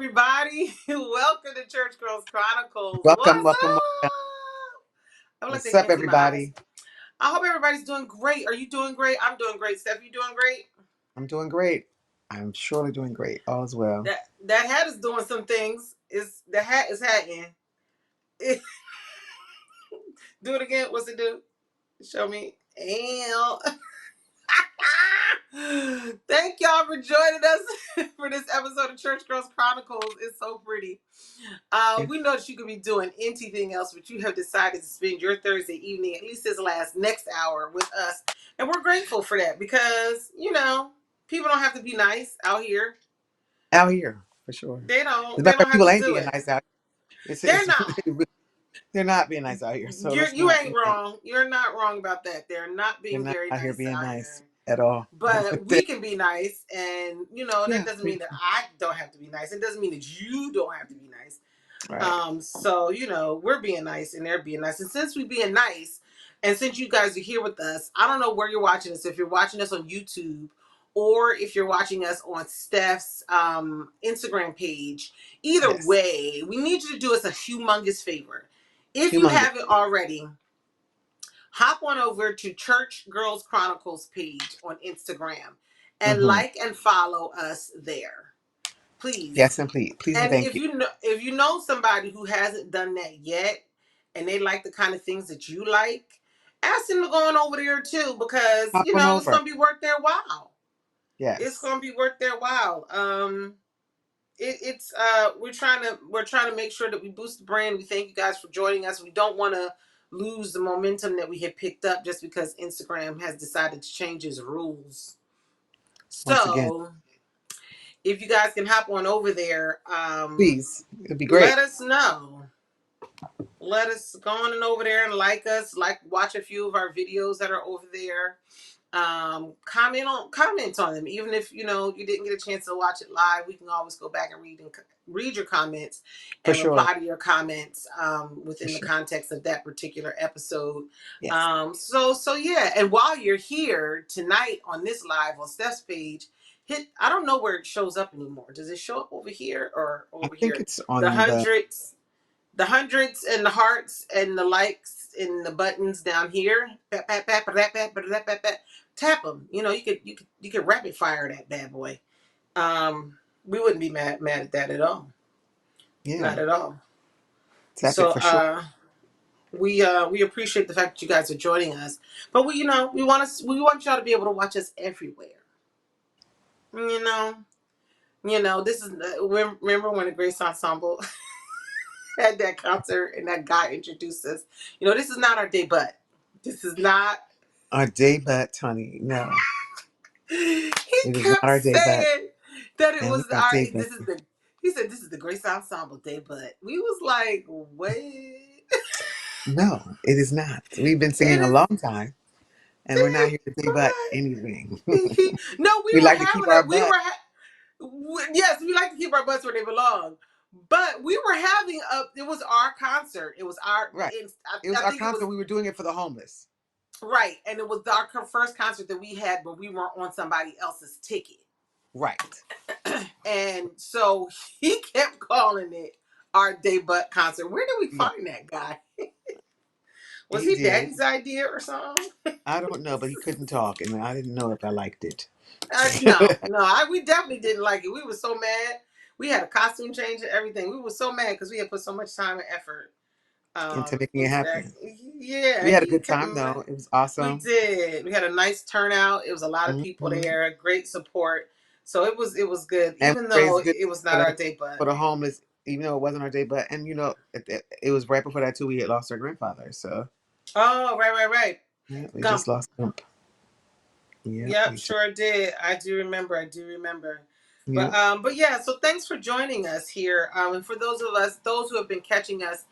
everybody. Welcome to Church Girls Chronicles. Welcome, What's welcome, welcome. up? I would like What's to up, empty my eyes. everybody? I hope everybody's doing great. Are you doing great? I'm doing great. Steph, you doing great? I'm doing great. I'm surely doing great. All is well. That hat is doing some things. Is the hat is hatting. Do it again. What's it do? Show me. And thank y'all for joining us for this episode of Church Girls Chronicles. It's so pretty. Yeah. We know that you could be doing anything else, but you have decided to spend your Thursday evening, at least this next hour, with us. And we're grateful for that because, people don't have to be nice out here. Out here, for sure. They As a don't. matter They of don't fact, have people to ain't do being it. nice out here. They're not. They're not being nice out here. So let's You not, ain't wrong. You're not wrong about that. They're not they're being not very out here nice being out nice here. at all. But we can be nice, and that Yeah, doesn't we mean that can. I don't have to be nice. It doesn't mean that you don't have to be nice. Right. So we're being nice and they're being nice. And since we're being nice, and since you guys are here with us, I don't know where you're watching us. If you're watching us on YouTube, or if you're watching us on Steph's Instagram page, either Yes. way, we need you to do us a humongous favor. If you Humongous. haven't already, hop on over to Church Girls Chronicles page on Instagram and Mm-hmm. like and follow us there, please. Yes, and please and And thank you. if you know somebody who hasn't done that yet, and they like the kind of things that you like, ask them to go on over there too, because Hop on it's over. gonna be worth their while. It's Yes. gonna be worth their while. It's we're trying to make sure that we boost the brand. We thank you guys for joining us. We don't want to lose the momentum that we had picked up just because Instagram has decided to change its rules. Once again, So if you guys can hop on over there, please. It'd be let great. us know. Let us go on and over there and like us, watch a few of our videos that are over there. Comment on them, even if you didn't get a chance to watch it live. We can always go back and read your comments For and sure. reply to your comments For within the sure. context of that particular episode. Yes. So yeah, and while you're here tonight on this live on Steph's page, I don't know where it shows up anymore. Does it show up over here or I over think here? it's The on the hundreds the hundreds and the hearts and the likes and the buttons down here. Tap them. You could rapid fire that bad boy. We wouldn't be mad at that at all. yeah. Not at all. Tap it So for sure. we appreciate the fact that you guys are joining us. But we want y'all to be able to watch us everywhere. You know. This is remember when the Grace Ensemble had that concert and that guy introduced us. This is not our debut. This is not. Our day but honey. No. He It is not kept our day but saying that it and we was got our. day but. This is the. He said this is the Grace Ensemble debut. We was like, wait. No, it is not. We've been It singing a is. long time and we're not here to day but anything. No, we We were like to keep having our a. We butt. were. Yes, we like to keep our butts where they belong. But we were having a. It was our concert. It was our. Right. It was I our think it concert. was We were doing it for the homeless. right, and it was our first concert that we had, but we weren't on somebody else's ticket. Right. And so he kept calling it our debut concert. Where did we Yeah, find that guy? Was he he did. Daddy's idea or something? I don't know, but he couldn't talk and I didn't know if I liked it. No, we definitely didn't like it. We were so mad. We had a costume change and everything. We were so mad because we had put so much time and effort Into making it into that. happen. Yeah, We had a he good kept. time though. It was We awesome. did. We had a nice turnout. It was a lot of people Hmm. there. Great support. So it was good, And even we though raised good it was for not our the day. But for the homeless, even though it wasn't our day. But and it was right before that too. We had lost our grandfather, so oh, right. yeah, we just Gump. lost him. Yeah, Yep, we just sure did. I do remember. yeah. But yeah, so thanks for joining us here. And for those who have been catching us,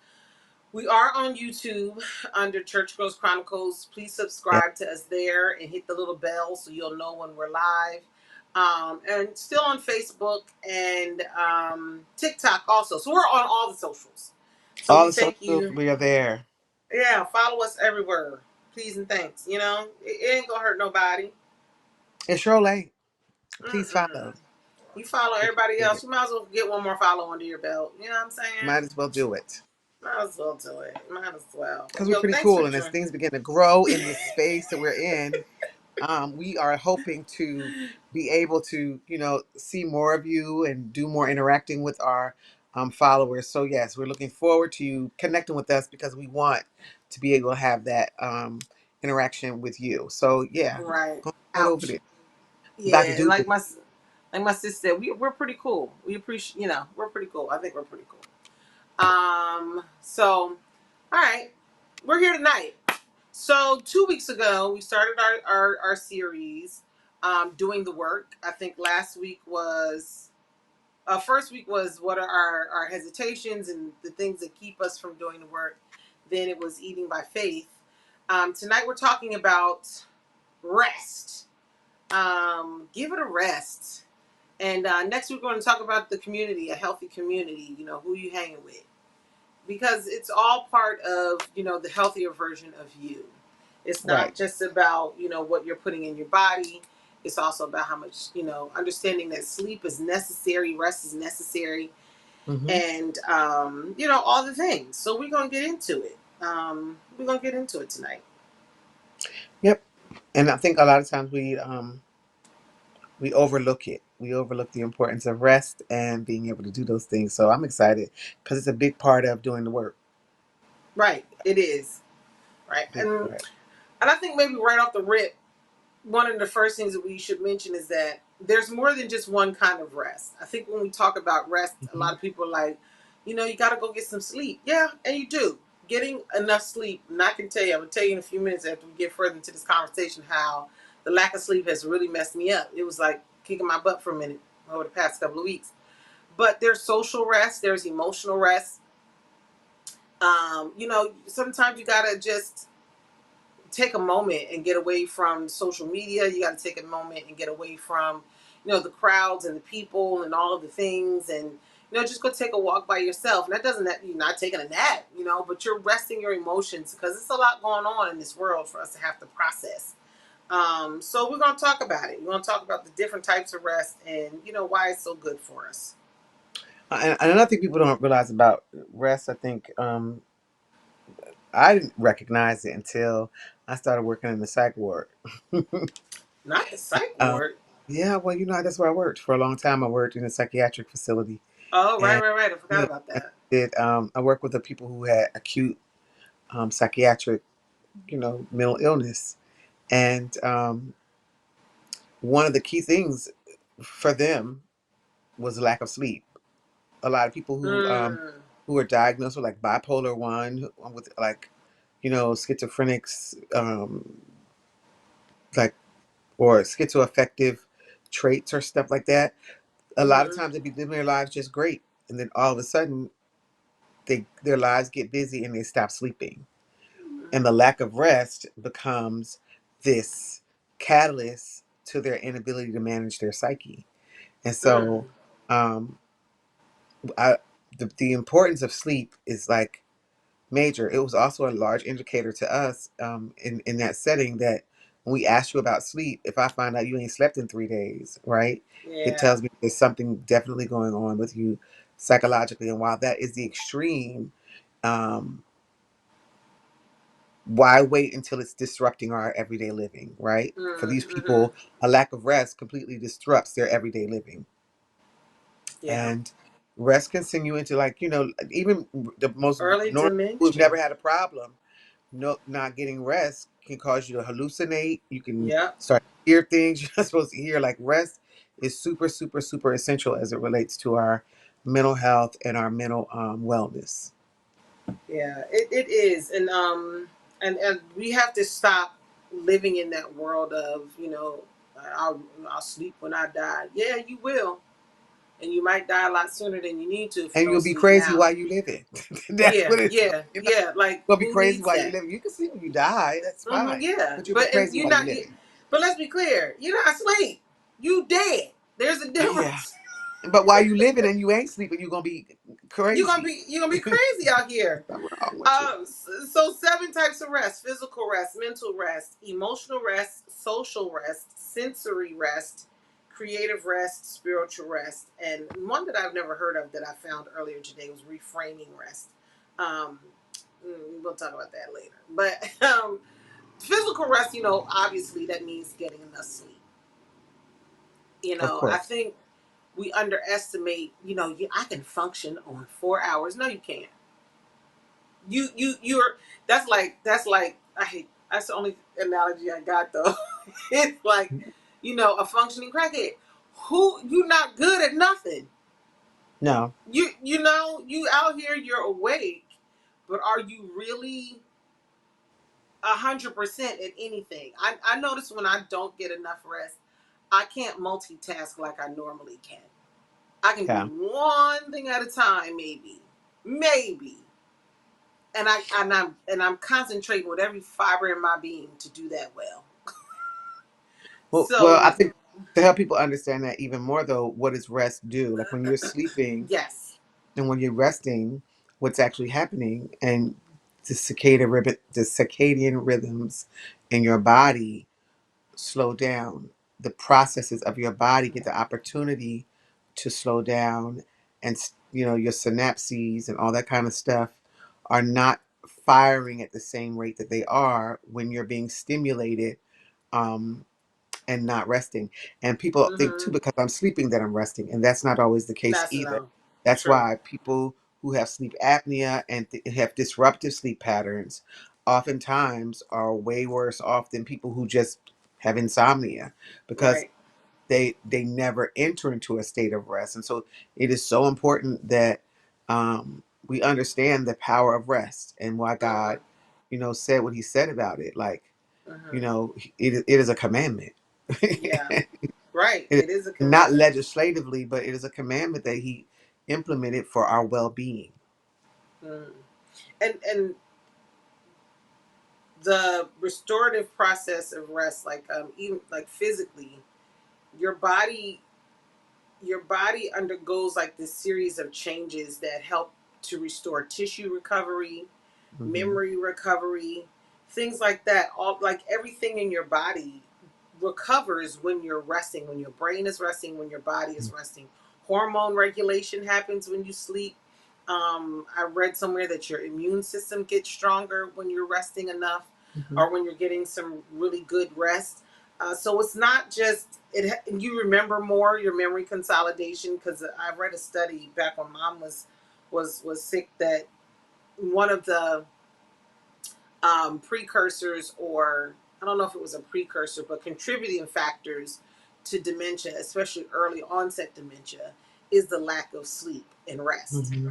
we are on YouTube under Church Girls Chronicles. Please Yeah. subscribe to us there and hit the little bell so you'll know when we're live. And still on Facebook and TikTok also. So we're on all the socials. So All we the thank socials, you. we are there. Yeah, follow us everywhere. Please and thanks. It ain't gonna hurt nobody. It's Shirley. Please Mm-mm. follow. You follow We everybody appreciate else. it. You might as well get one more follow under your belt. You know what I'm saying? Might as well do it Might as well do it. Might as well. because But we're yo, pretty thanks for cool. And as joining. things begin to grow in this space that we're in, we are hoping to be able to, see more of you and do more interacting with our followers. So yes, we're looking forward to you connecting with us because we want to be able to have that interaction with you. So yeah, Right. go head over Ouch. there. About to Yeah, and do this. like my sister said, we're pretty cool. We appreciate, we're pretty cool. I think we're pretty cool. So, all right, we're here tonight. So 2 weeks ago, we started our series, doing the work. I think last week was, first week was what are our hesitations and the things that keep us from doing the work. Then it was eating by faith. Tonight we're talking about rest. Give it a rest. And next week we're going to talk about the community, a healthy community. Who you hanging with, because it's all part of the healthier version of you. It's not Right. just about what you're putting in your body. It's also about how much understanding that sleep is necessary, rest is necessary, Hmm. and all the things. So we're gonna get into it. We're gonna get into it tonight. Yep. And I think a lot of times we overlook it. We overlook the importance of rest and being able to do those things. So I'm excited because it's a big part of doing the work. Right, it is. Right, Big and part. I think maybe right off the rip, one of the first things that we should mention is that there's more than just one kind of rest. I think when we talk about rest, a Hmm. lot of people are like, you got to go get some sleep. Yeah, and you do. Getting enough sleep, and I can tell you, I'm going to tell you in a few minutes after we get further into this conversation how the lack of sleep has really messed me up. It was like kicking my butt for a minute over the past couple of weeks. But there's social rest, there's emotional rest. Sometimes you got to just take a moment and get away from social media. You got to take a moment and get away from, the crowds and the people and all of the things, and just go take a walk by yourself. And that doesn't that you're not taking a nap, but you're resting your emotions because it's a lot going on in this world for us to have to process. So we're gonna talk about it. We're gonna talk about the different types of rest and why it's so good for us. And another thing people don't realize about rest, I think, I didn't recognize it until I started working in the psych ward. Not the psych um, ward. yeah, well, that's where I worked for a long time. I worked in a psychiatric facility, Oh, right, and right, right. I forgot you know, about I that. did. I worked with the people who had acute psychiatric, mental illness, and one of the key things for them was lack of sleep. A lot of people Mm, who are diagnosed with like bipolar one, with like, schizophrenics, like, or schizoaffective traits or stuff like that. A lot of mm-hmm, times they'd be living their lives just great, and then all of a sudden their lives get busy and they stop sleeping, and the lack of rest becomes this catalyst to their inability to manage their psyche. And mm, so, um, I, the importance of sleep is like major. It was also a large indicator to us, in that setting, that when we ask you about sleep, if I find out you ain't slept in 3 days, right, it yeah. tells me there's something definitely going on with you psychologically. And while that is the extreme, um, why wait until it's disrupting our everyday living, right? For these Mm-hmm. people, a lack of rest completely disrupts their everyday living. Yeah. And rest can send you into, like, even the most Early normal people who've dementia. never had a problem, not getting rest can cause you to hallucinate. You can Yep. start to hear things you're not supposed to hear. Like, rest is super, super, super essential as it relates to our mental health and our mental wellness. Yeah. It is, and we have to stop living in that world of I'll sleep when I die. Yeah, you will, and you might die a lot sooner than you need to if you And don't you'll be sleep crazy now. while you live it. That's Yeah, what it's. yeah, yeah. Like You'll be who crazy needs while you that? live. You can sleep when you die. That's fine. Yeah, But you'll be but and crazy you're while you not. live it. But let's be clear, you're not asleep. You dead. There's a Yeah. difference. But while you living and you ain't sleeping, you're gonna be crazy. You're gonna be crazy out here. Something wrong with you. So seven types of rest: physical rest, mental rest, emotional rest, social rest, sensory rest, creative rest, spiritual rest, and one that I've never heard of that I found earlier today was reframing rest. Um, we'll talk about that later. But physical rest, obviously that means getting enough sleep. Of I course. think we underestimate. I can function on 4 hours. No, you can't. You're. That's like I hate. That's the only analogy I got though. It's like, a functioning crackhead. Who you not good at nothing. No. You out here, you're awake, but are you really 100% at anything? I notice when I don't get enough rest, I can't multitask like I normally can. I can do Yeah. one thing at a time, maybe, and I'm concentrating with every fiber in my being to do that well. Well, I So think to help people understand that even more, though, what does rest do? Like when you're sleeping yes. and when you're resting, what's actually happening, and the circadian rhythms in your body slow down. The processes of your body get the opportunity to slow down, and your synapses and all that kind of stuff are not firing at the same rate that they are when you're being stimulated. Um, and not resting. And people think too, Mm-hmm. because I'm sleeping, that I'm resting, and that's not always the case That's either. no That's true. why people who have sleep apnea and have disruptive sleep patterns oftentimes are way worse off than people who just have insomnia, because Right. they never enter into a state of rest. And so it is so important that we understand the power of rest and why God, Mm-hmm. said what He said about it. Like, Mm-hmm. it is a commandment. Yeah. Right. It, It is a not commandment. legislatively, but it is a commandment that He implemented for our well-being. Mm. And the restorative process of rest, like even like physically, your body your body undergoes like this series of changes that help to restore tissue recovery, Hmm. memory recovery, things like that. All like everything in your body recovers when you're resting, when your brain is resting, when your body is resting. Hormone regulation happens when you sleep. I read somewhere that your immune system gets stronger when you're resting enough, Hmm. or when you're getting some really good rest. So it's not just it. You remember more, your memory consolidation. Because I read a study back when mom was sick, that one of the precursors, or I don't know if it was a precursor, but contributing factors to dementia, especially early onset dementia, is the lack of sleep and rest, Hmm.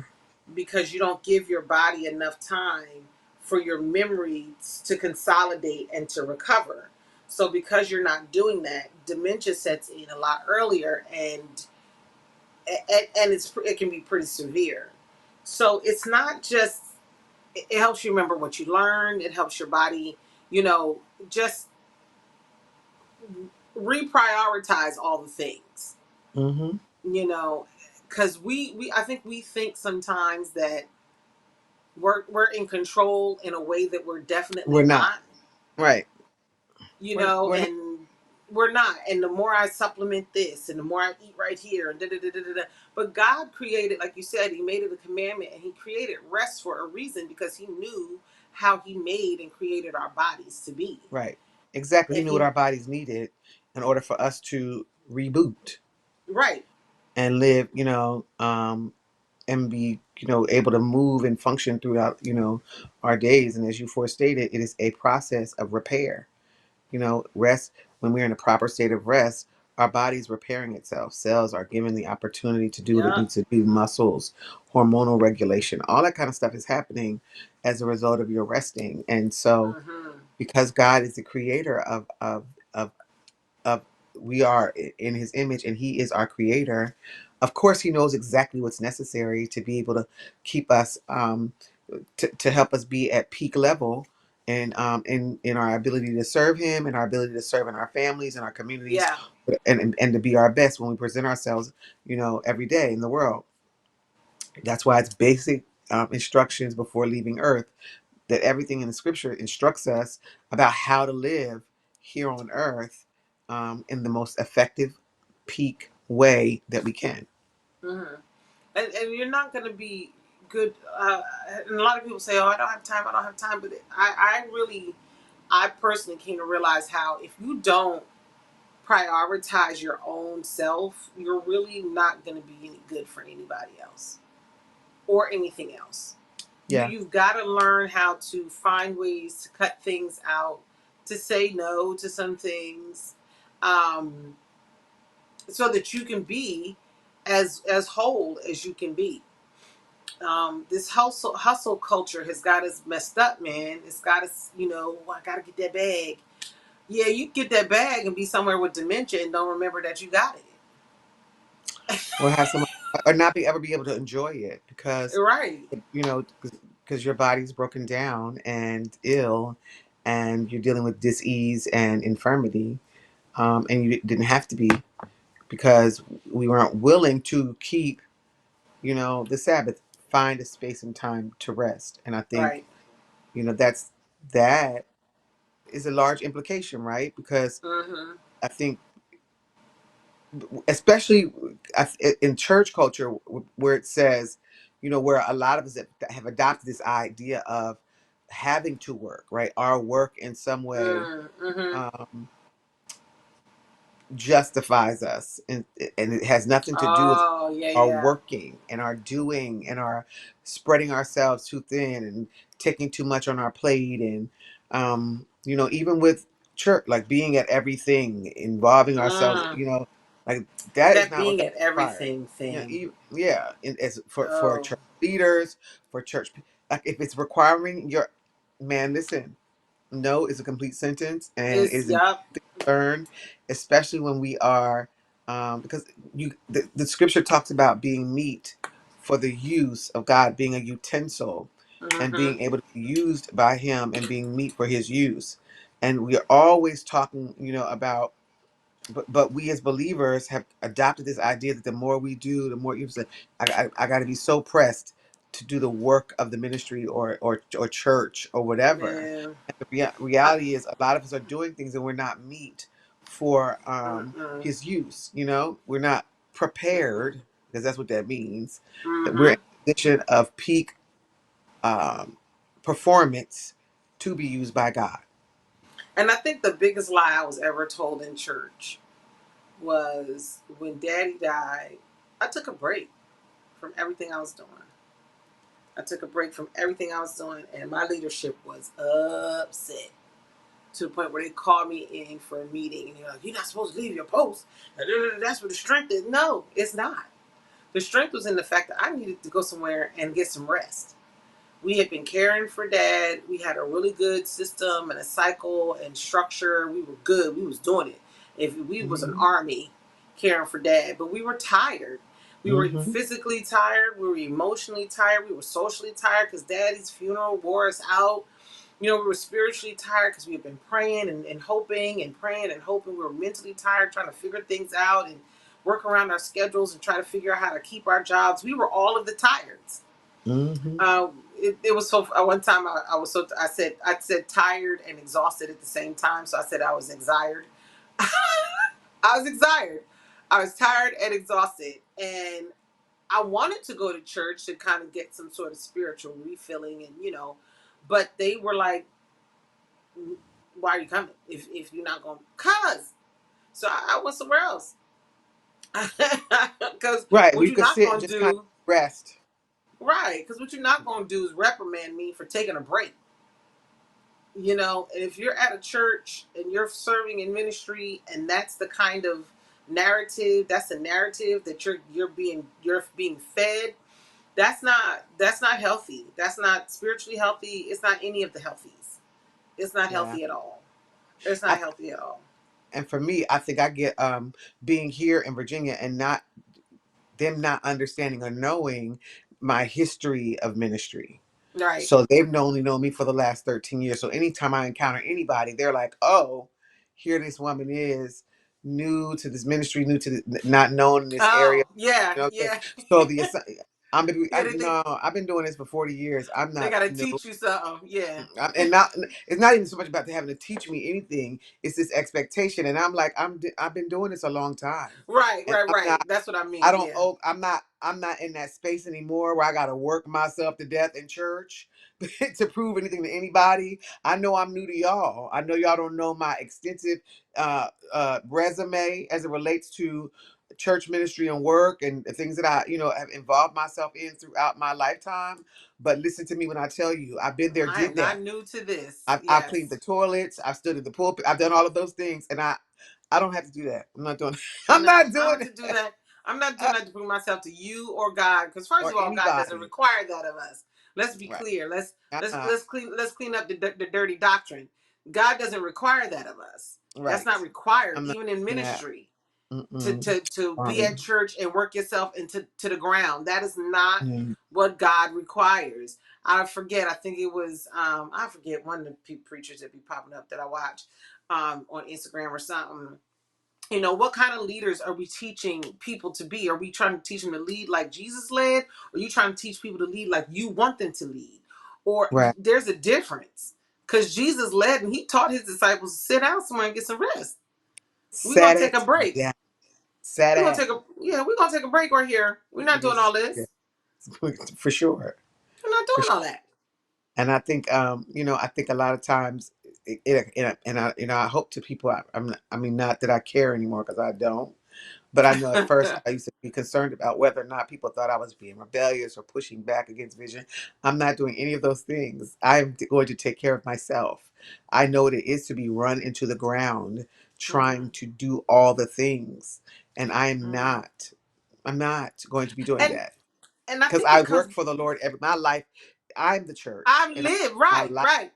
because you don't give your body enough time for your memories to consolidate and to recover. So because you're not doing that, dementia sets in a lot earlier, and it can be pretty severe. So it's not just it helps you remember what you learned. It helps your body, you know, just reprioritize all the things, Hmm. you know, because we I think we think sometimes that we're in control in a way that we're definitely We're not. not, Right. We're not. and we're not. And the more I supplement this, and the more I eat right here, and da da da da da. But God created, like you said, He made it a commandment, and He created rest for a reason, because He knew how He made and created our bodies to be. Right. Exactly. He And knew what He our bodies needed in order for us to reboot right. and live, and be, able to move and function throughout, our days. And as you forestated, it is a process of repair. Rest, when we're in a proper state of rest, our body's repairing itself. Cells are given the opportunity to do what it Yeah. needs to do, muscles, hormonal regulation, all that kind of stuff is happening as a result of your resting. And so, Mm-hmm. because God is the creator of of we are in His image and He is our creator, of course He knows exactly what's necessary to be able to keep us, to help us be at peak level, and in our ability to serve Him and our ability to serve in our families and our communities, Yeah. and to be our best when we present ourselves, every day in the world. That's why it's basic instructions before leaving earth, that everything in the scripture instructs us about how to live here on earth, in the most effective, peak way that we can. Hmm. And you're not going to be good. And a lot of people say, "Oh, I don't have time. I don't have time." But I personally came to realize how if you don't prioritize your own self, you're really not going to be any good for anybody else or anything else. Yeah. You've got to learn how to find ways to cut things out, to say no to some things, um, so that you can be as whole as you can be. This hustle culture has got us messed up, man. It's got us, "Oh, I gotta get that bag." Yeah, you get that bag and be somewhere with dementia and don't remember that you got Or have someone, or not be ever be able to enjoy it it. because, Right. you know, because your body's broken down and ill, and you're dealing with disease and infirmity, and you didn't have to be, because we weren't willing to keep, the Sabbath, find a space and time to rest. And I think, Right. that is a large implication, right? Because Mm-hmm. I think, especially in church culture, where it says, where a lot of us have adopted this idea of having to work, right? Our work in some way Mm-hmm. um, justifies us, and it has nothing to do with Oh, yeah, our yeah. working and our doing and our spreading ourselves too thin and taking too much on our plate, and even with church, like being at everything, involving ourselves, Mm. like that is That not what being God at requires. everything thing. Yeah, as for Oh, church leaders, for church, like if it's requiring your, man, listen, no is a complete sentence, and it it's, is yup. concern, especially when we are, because the scripture talks about being meat for the use of God, being a utensil, and Mm-hmm. being able to be used by Him, and being meat for His use. And we are always talking, about. But we as believers have adopted this idea that the more we do, the more you say, I got to be so pressed to do the work of the ministry, or church or whatever. Man. And the I, reality is, a lot of us are doing things and we're not meet for mm-mm. His use. We're not Mm-mm. prepared, because that's what that means. That we're in Mm-hmm. a position of peak um, performance to be used by God. And I think the biggest lie I was ever told in church was when Daddy died, I took a break from everything I was doing. I took a break from everything I was doing, and my leadership was upset to the point where they called me in for a meeting, and they're like, "You're not supposed to leave your post. That's where the strength is." No, it's not. The strength was in the fact that I needed to go somewhere and get some rest. We had been caring for Dad. We had a really good system and a cycle and structure. We were good. We was doing it. If we was an Hmm. army caring for Dad, but we were tired. We were Hmm. physically tired. We were emotionally tired. We were socially tired because Daddy's funeral wore us out. We were spiritually tired because we had been praying and hoping and praying and hoping. We were mentally tired trying to figure things out and work around our schedules and try to figure out how to keep our jobs. We were all of the tireds. Hmm. It was so. One time I was so. I said tired and exhausted at the same time. So I said I was excired. I was excited. I was tired and exhausted, and I wanted to go to church to kind of get some sort of spiritual refilling, and but they were like, "Why are you coming if you're not going?" Cause so I went somewhere else. Because Right, where what you you're could not sit and going to just kind of do, rest. right? Because what you're not going to do is reprimand me for taking a break. And if you're at a church and you're serving in ministry, and that's the kind of narrative, that's the narrative that you're being fed. That's not healthy. That's not spiritually healthy. It's not any of the healthies. It's not Yeah. healthy at all. It's I, not healthy at all. and for me, I think I get being here in Virginia, and not them not understanding or knowing my history of ministry. Right. So they've only known me for the last 13 years. So anytime I encounter anybody, they're like, "Oh, here this woman is, new to this ministry, new to not known in this area." Oh, yeah, You know, yeah. so the Yeah, I've been doing this for 40 years. I'm they not gotta no. teach you something. Yeah. And not, it's not even so much about having to teach me anything. It's this expectation, and I'm like, I've been doing this a long time, Right, and right, I'm not. right. That's what I I mean. don't Yeah. owe. I'm not in that space anymore where I got to work myself to death in church to prove anything to anybody. I know I'm new to y'all. I know y'all don't know my extensive resume as it relates to church ministry and work and the things that I, have involved myself in throughout my lifetime. But listen to me when I tell you, I've been there, I am did that. not new to this. I've cleaned the Yes. toilets. I've stood in the pulpit. I've done all of those things, and I don't have to do that. I'm not doing. I'm No, not I don't doing have to do it. that. I'm not doing that to bring myself to you or God, because first Or of all, God doesn't anybody. require that of us. Let's be Right. clear. Let's I'm let's not. let's clean let's clean up the dirty doctrine. God doesn't require that of us. That's Right. not required, I'm not even in doing that. ministry. To Mm-mm. to be Sorry. at church and work yourself into to the ground. That is not Mm. what God requires. I forget. I think it was I forget one of the preachers that be popping up that I watch on Instagram or something. What kind of leaders are we teaching people to be? Are we trying to teach them to lead like Jesus led? Or are you trying to teach people to lead like you want them to lead? Or Right. there's a difference. Because Jesus led and he taught his disciples to sit down somewhere and get some rest. We're gonna Set take a it break. down. Set it. We're gonna take a break right here. We're not doing Just all yeah, this. for sure. We're not For doing sure. all that. And I think, I think a lot of times, I hope to people, I mean, not that I care anymore because I don't. But I know at first I used to be concerned about whether or not people thought I was being rebellious or pushing back against vision. I'm not doing any of those things. I'm going to take care of myself. I know what it is to be run into the ground trying Hmm. to do all the things. And Hmm. I'm not going to be doing And that and I because think I it comes. work for the Lord every my life. I'm the church I and I live my right, life right.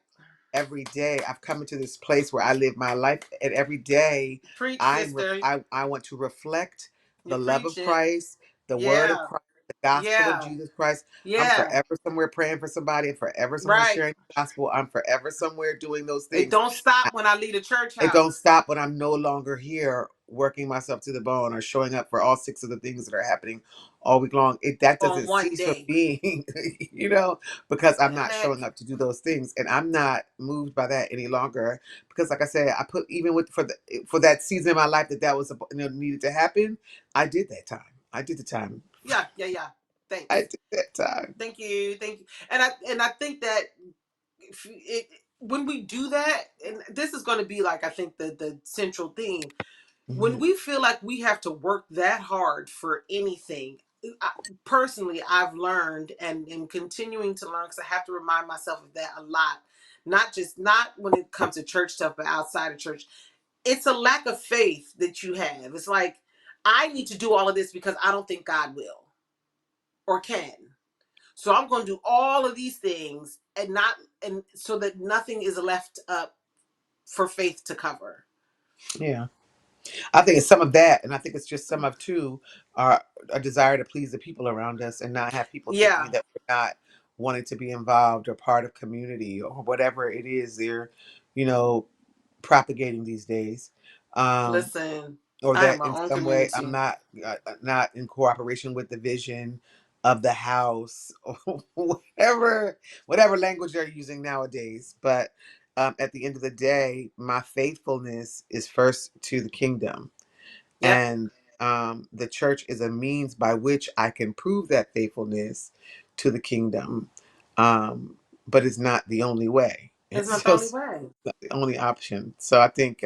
every day. I've come into this place where I live my life, and every day Preach, sister. I want to reflect You're the love of preaching. Christ, the word of Yeah, Christ, the gospel of yeah, Jesus Christ. I'm yeah. forever somewhere praying for somebody, and forever somewhere Right. sharing the gospel. I'm forever somewhere doing those It things. don't stop when I leave the church It don't house stop when I'm no longer here working myself to the bone or showing up for all six of the things that are happening all week long. That on doesn't one cease from day. being, because I'm Damn not it. showing up to do those things, and I'm not moved by that any longer. Because, like I said, I put even with for that season in my life that was needed to happen. I did that time. I did the time. Yeah, yeah, yeah. I Thanks. did that time. Thank you. Thank you. And I think that when we do that, and this is going to be like I think the central theme. When Mhm. we feel like we have to work that hard for anything, I, personally, I've learned and am continuing to learn because I have to remind myself of that a lot. Not when it comes to church stuff, but outside of church. It's a lack of faith that you have. It's like I need to do all of this because I don't think God will or can. So I'm going to do all of these things and so that nothing is left up for faith to cover. Yeah. I think it's some of that, and I think it's just some of too our a desire to please the people around us and not have people thinking Yeah. that we're not wanting to be involved or part of community or whatever it is they're, you know, propagating these days. Um, Listen, or I have that my in own some way I'm community. not in cooperation with the vision of the house or whatever language they're using nowadays. But at the end of the day, my faithfulness is first to the kingdom, Yep. and the church is a means by which I can prove that faithfulness to the kingdom, um, but it's not the only way. It's not It's the only just way. not the only option. So I think,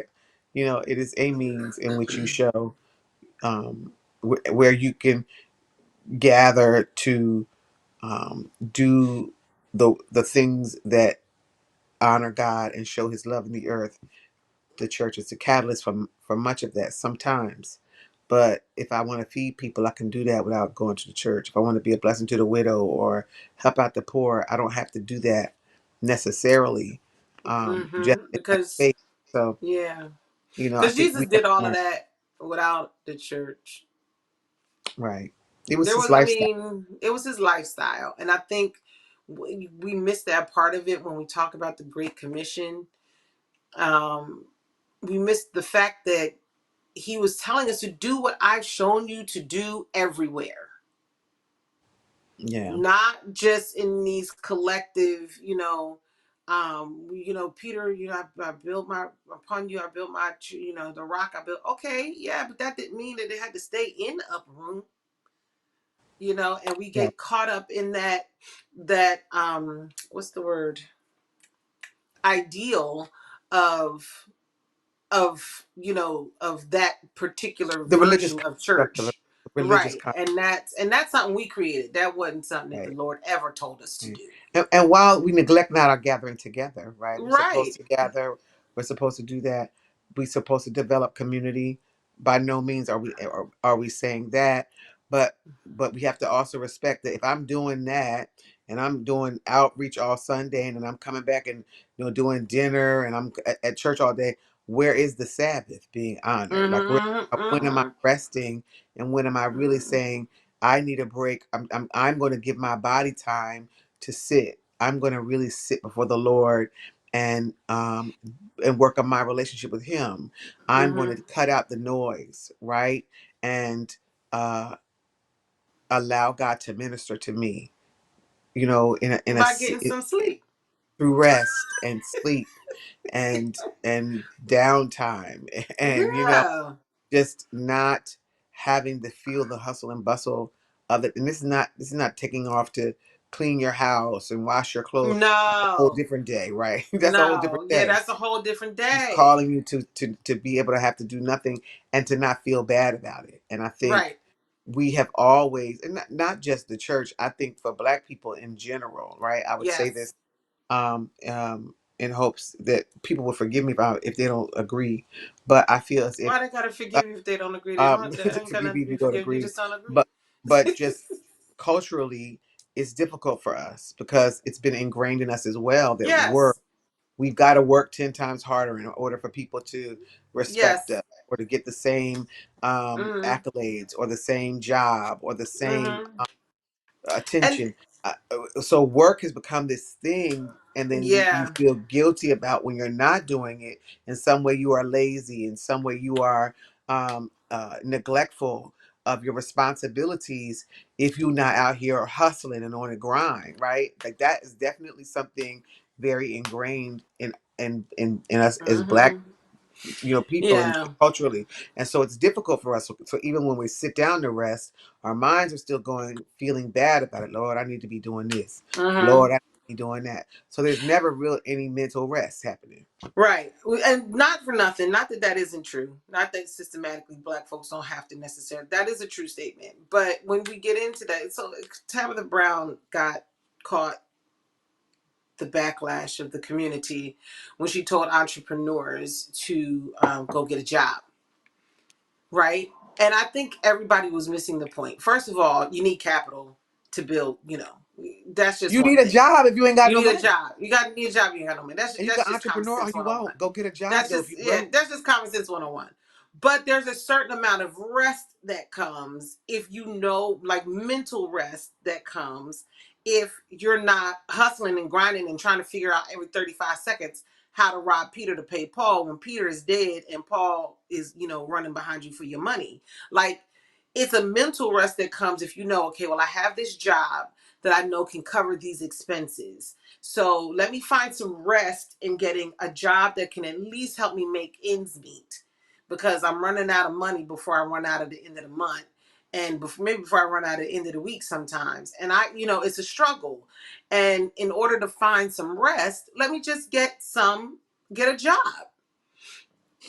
it is a means in which you show, where you can gather to do the things that honor God and show His love in the earth. The church is the catalyst for much of that sometimes. But if I want to feed people, I can do that without going to the church. If I want to be a blessing to the widow or help out the poor, I don't have to do that necessarily, just in that Because space. So, yeah, I because think Jesus we have did to all of learn. that without the church. Right. It was There his was, I lifestyle. mean, it was his lifestyle, and I think we miss that part of it when we talk about the Great Commission. Um, we missed the fact that he was telling us to do what I've shown you to do everywhere. Yeah. not just in these collective, Peter, I built my upon you, I built my, the rock I built. Okay, yeah, but that didn't mean that it had to stay in the upper room, and we Yeah. get caught up in that what's the word, ideal of of that particular The religious version of construct of a church. religious Right, construct. and that's something we created. That wasn't something that the Right. Lord ever told us to Right. do. And while we neglect not our gathering together, right? We're supposed Right. to gather. We're supposed to do that. We're supposed to develop community. By no means are we saying that, but we have to also respect that if I'm doing that and I'm doing outreach all Sunday and then I'm coming back and doing dinner and I'm at church all day, where is the Sabbath being honored? Like Mhm. when am I Mhm. resting and when am I really Mhm. saying I need a break? I'm going to give my body time to sit. I'm going to really sit before the Lord and work on my relationship with Him. I'm going Mhm. to cut out the noise, right, and uh, allow God to minister to me. By getting some sleep. Through rest and sleep and downtime and Yeah. just not having to feel the hustle and bustle of it. And this is not taking off to clean your house and wash your clothes. That's a whole No. different day, right? That's a whole different No. Yeah, day. that's a whole different He's day. calling you to be able to have to do nothing and to not feel bad about it. And I think Right. we have always, and not just the church, I think for Black people in general, right? I would say this Yes. in hopes that people will forgive me if they don't agree. But I feel as if Why they gotta uh, forgive you if they don't agree? They don't. They ain't got forgive nothing me to if be you don't forgiven. You agree, just don't agree. but just culturally, it's difficult for us because it's been ingrained in us as well that Yes. we've got to work 10 times harder in order for people to respect Yes. us or to get the same Mhm. accolades or the same job or the same Mhm. And attention. So work has become this thing, and then you yeah. feel guilty about when you're not doing it. In some way, you are lazy. In some way, you are neglectful of your responsibilities if you're not out here hustling and on a grind, right? Like that is definitely something very ingrained in us as Black Mhm. people and Yeah. culturally. And so it's difficult for us. So even when we sit down to rest, our minds are still going, feeling bad about it. Lord, I need to be doing this. Mhm. Lord, I need to be doing that. So there's never real any mental rest happening. Right. And not for nothing. Not that that isn't true. Not that systematically Black folks don't have to necessarily. That is a true statement. But when we get into that, so Tabitha Brown got caught the backlash of the community when she told entrepreneurs to go get a job, right? And I think everybody was missing the point. First of all, you need capital to build. That's just You one need a thing. job if you ain't got You no need a money. job. Need a job. You ain't got no money. That's And you that's can just common entrepreneur all sense you 101. want. Go get a job That's though if just you yeah. broke. That's just common sense 101. But there's a certain amount of rest that comes if like mental rest that comes if you're not hustling and grinding and trying to figure out every 35 seconds how to rob Peter to pay Paul when Peter is dead and Paul is, running behind you for your money. Like, it's a mental rest that comes if you know, okay, well, I have this job that I know can cover these expenses. So let me find some rest in getting a job that can at least help me make ends meet because I'm running out of money before I run out at the end of the month. And maybe before I run out at the end of the week sometimes. And it's a struggle. And in order to find some rest, let me just get a job,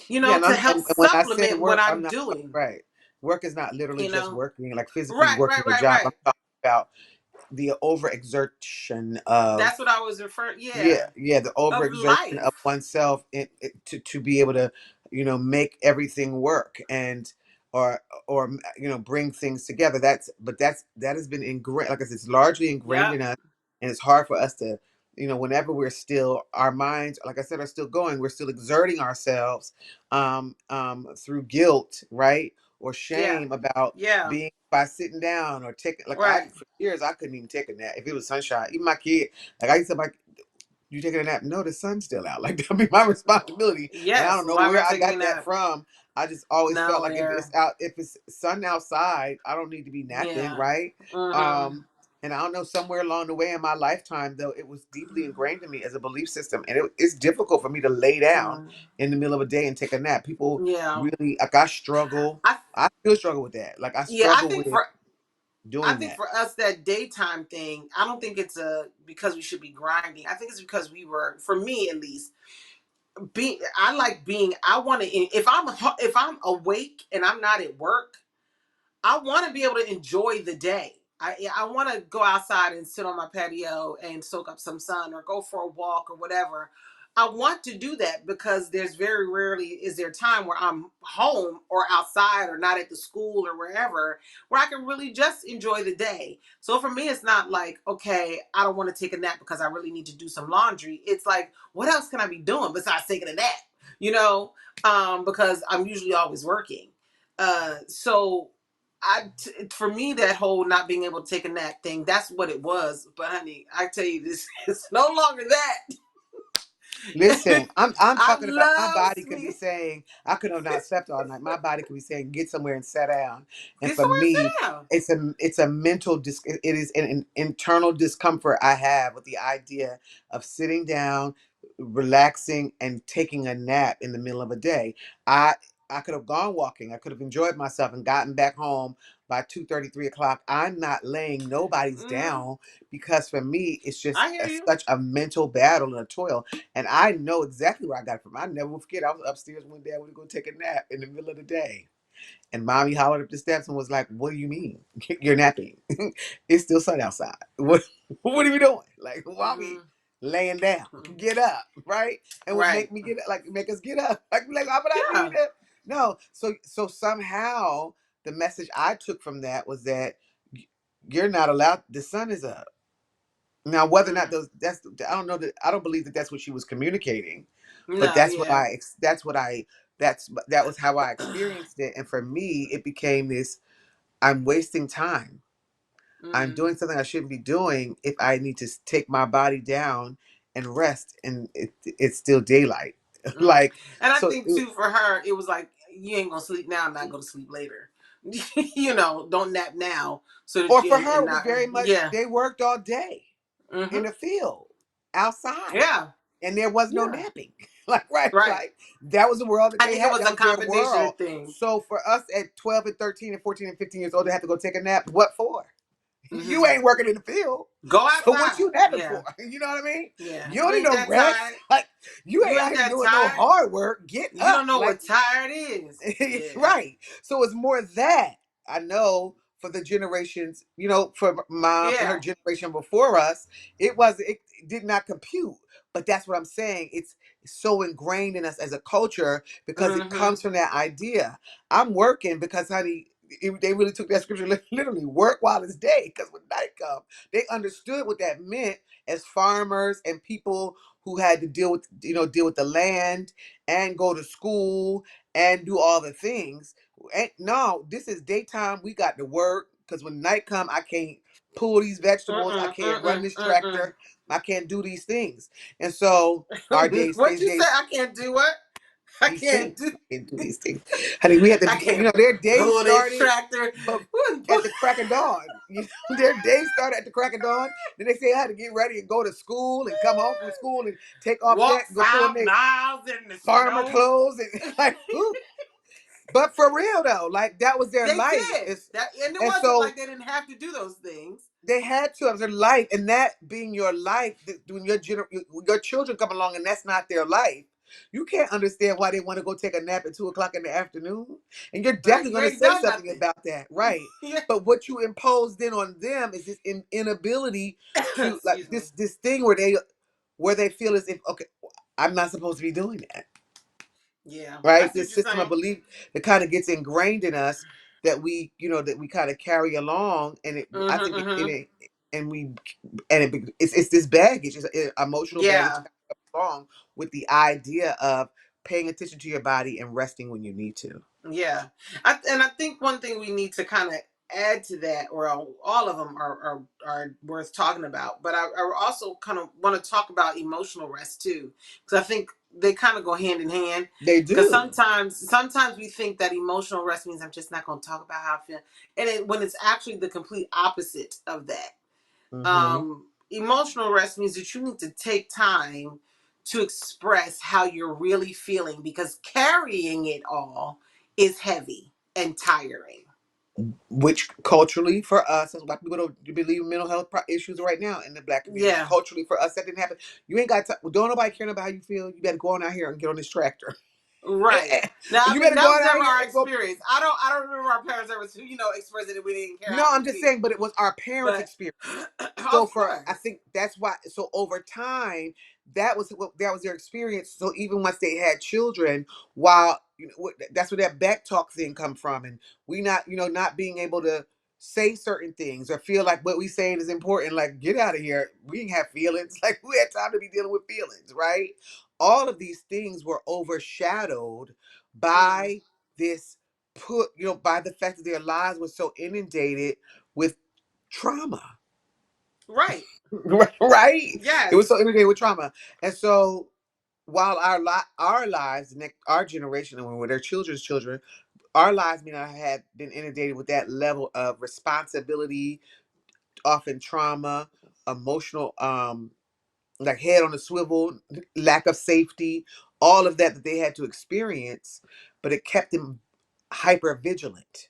Yeah, to help and when I say supplement what work, I'm I'm not doing, right. Work is not literally you just know? working, like physically Right, working right, a right, job. I'm right. talking about the overexertion of That's what I was referring, yeah, yeah, yeah, the of overexertion of life. oneself to be able to make everything work and or bring things together. That has been ingrained, like I said, it's largely ingrained Yep, in us, and it's hard for us to whenever we're still, our minds, like I said, are still going, we're still exerting ourselves through guilt, right, or yeah, shame about yeah, being by sitting down or taking, like, I right. for years I couldn't even take a nap if it was sunshine. Even my kid, like, I used to like, you taking a nap? No, the sun's still out. Like, that'd be my responsibility. And I Yes, don't know why am where I I taking a got that nap? from. I just always felt like if Nowhere. it's out, if it's sun outside, I don't need to be napping, Yeah. right? Mm-hmm. Um, And I don't know, somewhere along the way in my lifetime, though, it was deeply ingrained in me as a belief system. And it's difficult for me to lay down Mm. in the middle of a day and take a nap. People Yeah. really, like, I struggle. I I still struggle with that. Like, I yeah, I struggle think with for I doing think that. for us that daytime thing, I don't think it's a because we should be grinding. I think it's because we were, for me at least, be I like being I want to if I'm awake and I'm not at work, I want to be able to enjoy the day. I want to go outside and sit on my patio and soak up some sun or go for a walk or whatever. I want to do that because there's very rarely is there time where I'm home or outside or not at the school or wherever where I can really just enjoy the day. So for me, it's not like, okay, I don't want to take a nap because I really need to do some laundry. It's like, what else can I be doing besides taking a nap? You know, because I'm usually always working. So for me, that whole not being able to take a nap thing, that's what it was. But honey, I tell you, this is no longer that. Listen, I'm I talking about my love body could be me. saying I could have not slept all night. My body could be saying get somewhere and sit down. And Get for somewhere and me, sit down. it's a mental it is an internal discomfort I have with the idea of sitting down, relaxing, and taking a nap in the middle of a day. I I could have gone walking. I could have enjoyed myself and gotten back home by 2:30, 3 o'clock. I'm not laying nobody's Mm, down because for me, it's just I hear you. such a mental battle and a toil. And I know exactly where I got it from. I never will forget. I was upstairs one day. I went to go take a nap in the middle of the day. And mommy hollered up the steps and was like, "What do you mean? You're napping? It's still sun outside. What are we doing? Like, mommy Mm, laying down. mm, Get up, right?" And would right. make me get like make us get up. Like, but I need Yeah. to. No. So somehow the message I took from that was that you're not allowed. The sun is up. Now, whether or not Mm. those that's I don't know that I don't believe that that's what she was communicating, but No. Yeah. that was how I experienced it. And for me, it became this: I'm wasting time. I'm Mm, doing something I shouldn't be doing if I need to take my body down and rest, and it's still daylight. mm. Like And I so, think too for her, it was like you ain't gonna sleep now, not go to sleep later. You know, don't nap now so that or you for her, and it was not. very much Yeah. they worked all day in Mm-hmm. the field outside, Yeah. and there was no Yeah. napping. Like, right, Right. like that was the world that I they think it had. was That a was their combination world. of things. So for us at 12 and 13 and 14 and 15 years old to have to go take a nap, what for? You Hmm. ain't working in the field. Go So what outside. you napping Yeah. for? You know what I mean? Yeah. You You don't need ain't no that rest. tired. Like, you You ain't out ain't here that doing no tired. hard work. Get You up. don't know Like, what tired is. Yeah. right. So it's more that I know for the generations, for mom and her Yeah. generation before us, it did not compute. But that's what I'm saying. It's so ingrained in us as a culture because it Hmm. comes from that idea. I'm working because, honey, they really took that scripture literally. Work while it's day, because when night comes, they understood what that meant as farmers and people who had to deal with the land and go to school and do all the things. No, this is daytime. We got to work because when night come, I can't pull these vegetables. I Mm-mm, can't run mm-mm, this mm-mm. tractor. I can't do these things. And so our days, What these you say? days, I can't do what? I these can't things. do. I can't do these things. Honey, we had to, I can't their days pull this started, tractor. but at the crack of dawn. Their days started at the crack of dawn. Then they say I had to get ready and go to school and come home from school and take off that Walk and go put on 5 their miles in the farmer snow. clothes and like, who? But for real though, like that was their They life. did that, and it And wasn't so like they didn't have to do those things. they had to have their life, and that being your life, when your children come along and that's not their life, you can't understand why they want to go take a nap at 2 o'clock in the afternoon. And you're Right? definitely You going to ain't say done something nothing. about that, right? Yeah. But what you impose then on them is this inability to, like, Excuse me. this thing where they feel as if, okay, I'm not supposed to be doing that, Yeah, I right? see what This you're system of saying. belief that kind of gets ingrained in us, that we kind of carry along, and I Mm-hmm, think mm-hmm. and we and it's this baggage, it's emotional baggage Yeah, that comes along with the idea of paying attention to your body and resting when you need to. yeah. And I think one thing we need to kind of add to that, or all of them are worth talking about. But I also kind of want to talk about emotional rest too, because I think they kind of go hand in hand. They Because do. sometimes we think that emotional rest means I'm just not going to talk about how I feel, and when it's actually the complete opposite of that. Mm-hmm. Emotional rest means that you need to take time to express how you're really feeling, because carrying it all is heavy and tiring. Which culturally for us, as black people don't believe in mental health issues right now in the black community. Yeah, Culturally for us, that didn't happen. You ain't got to, don't nobody care about how you feel. You better go on out here and get on this tractor. right. Now, I You mean, better that go was on out never here our and go. experience. I don't remember our parents ever, expressing that we didn't care No, how I'm we just feel. saying, but it was our parents' But experience. So of for I course, think that's why. So over time, that was their experience. So even once they had children, while that's where that back talk thing come from, and we not not being able to say certain things or feel like what we saying is important. Like get out of here. We didn't have feelings. Like we had time to be dealing with feelings, right? All of these things were overshadowed mm, by this put by the fact that their lives were so inundated with trauma. right. Right, it was Yes, so inundated with trauma. And so while our lives, our generation, and with their children's children, our lives may not have been inundated with that level of responsibility, often trauma, emotional like head on a swivel, lack of safety, all of that they had to experience, but it kept them hyper vigilant.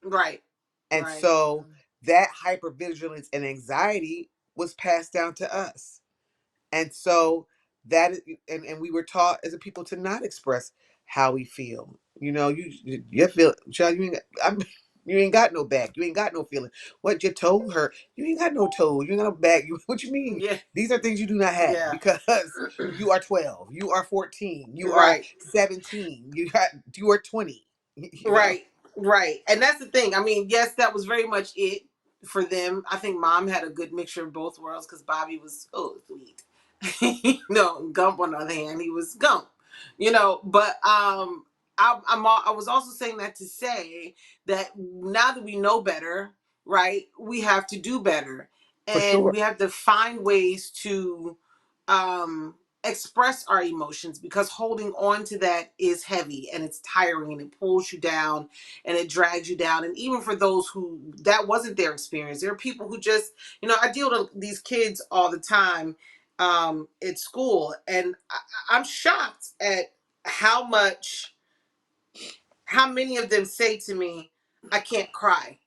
right, And right. so that hypervigilance and anxiety was passed down to us. And so that is, and we were taught as a people to not express how we feel. You feel, child, you ain't got no back. You ain't got no feeling. What your toe hurt? You ain't got no toes. You ain't got no back. What you mean? Yeah, These are things you do not have yeah. because you are 12. You are 14. You are Right. 17. You are 20. You know. Right, right. And that's the thing. I mean, yes, that was very much it for them. I think mom had a good mixture of both worlds because Bobby was sweet. No, Gump on the other hand, he was Gump. But I was also saying that to say that now that we know better, right, we have to do better, For and sure. we have to find ways to um express our emotions, because holding on to that is heavy and it's tiring and it pulls you down and it drags you down. And even for those who that wasn't their experience, there are people who just, I deal with these kids all the time at school, and I'm shocked at how much how many of them say to me, I can't cry.